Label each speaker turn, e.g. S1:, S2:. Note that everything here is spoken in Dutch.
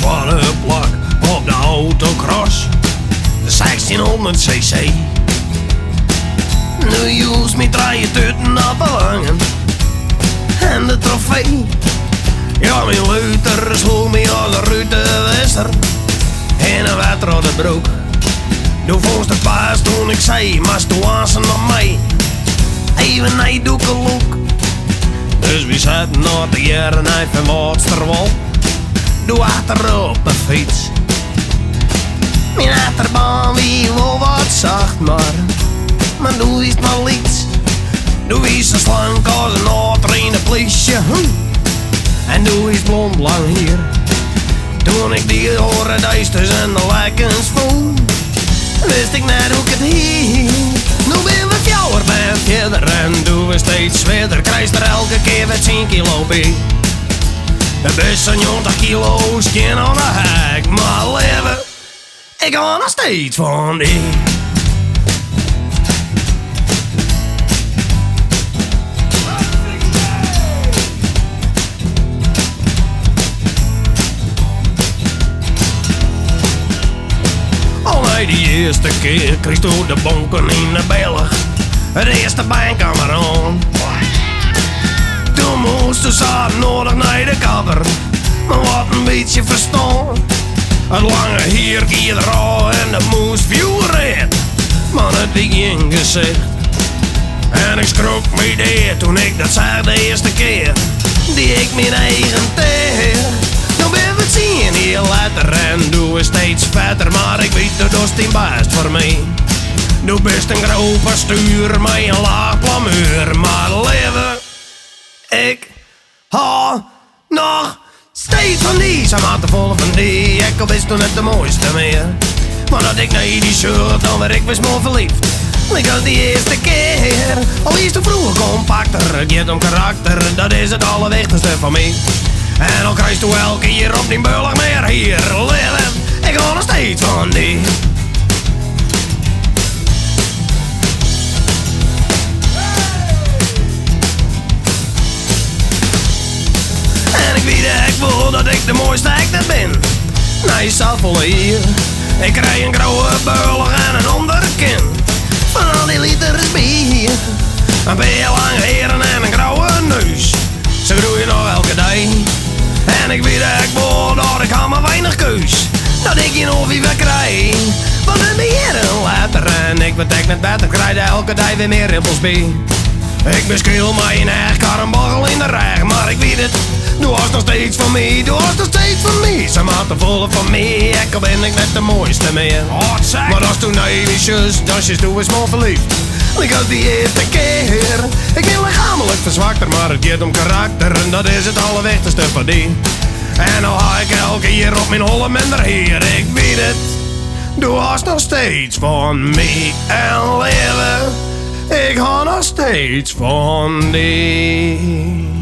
S1: voor de plak op de autocross. De 1600cc. Nu joes me draaien tutten op de wangen. En de trofee. Ja, mijn Luther sloeg me als een ruitenwisser. In een wetrode broek. Toen vond de paas toen ik zei, maar toen was ze naar mij. Even nee, doe ik een look. Dus we zaten naar de jaren even Waterwal. Doe achterop een fiets. Mijn achterbaan wie wel wat zacht, maar doe is maar iets. Doe is zo slank als een oortrainde plisje. En doe is blond lang hier. Toen ik die oren duisters en de lekkens voel, wist ik net hoe ik het hier. Nu ben we fjouwer ben verder en doen we steeds verder. Krijg er elke keer weer 10 kilo bij. Het is zo'n 90 kilo skin aan de hek. Maar leven, ik ga nog steeds van die. Die eerste keer kreeg door de bonken in de Belg. Het eerste bijnkamer aan. Toen moest de zaad nodig naar de kapper. Maar wat een beetje verstaan. Het lange hier keerde raar en de moest vuurred. Maar het dik in gezicht. En ik schrok me deer toen ik dat zag de eerste keer. Die ik mijn eigen teer. Nu ben we het zien hier later en doe we steeds verder. Maar ik weet dat is niet best voor mij. Nu best een groot stuur met een laag plamuur. Maar leven, ik hou nog steeds van die. Ze maakten vol van die, ik al wist toen het de mooiste meer. Maar dat ik naar die shirt, dan werd ik weer smal verliefd. Ik had die eerste keer, al is te vroeg compacter. Het gaat om karakter, dat is het allerwichtigste van mij. En al krijg je elke keer op die bullig meer hier leven. Ik ga nog steeds van die. En ik weet echt wel dat ik de mooiste ik net ben. Nee, sappel hier. Ik krijg een grauwe bullig en een onderkin. Van al die liters bier. Een beetje lang heren en een grauwe neus. Ze groeien nog elke dag. En ik weet echt wel dat ik al maar weinig keus. Dat ik geen hobby weer krijg. Want het beheren later en ik betek net beter. Krijg elke dag weer meer rimpels bij. Ik beskeel mij een echt karrenbaggel in de regen. Maar ik weet het, doe was nog steeds van mij. Doe was nog steeds van mij. Ze maakten vol van mij. Ik al ben ik net de mooiste meer. Maar als toen naïefjes, dansjes doe is maar verliefd. Ik had die eerste keer. Ik ben lichamelijk verzwakter, maar het gaat om karakter. En dat is het allerwichtigste van die. En nou ga ik elke keer op mijn holle minder hier. Ik weet het, doe was nog steeds van mij. En leven, ik ga nog steeds van die.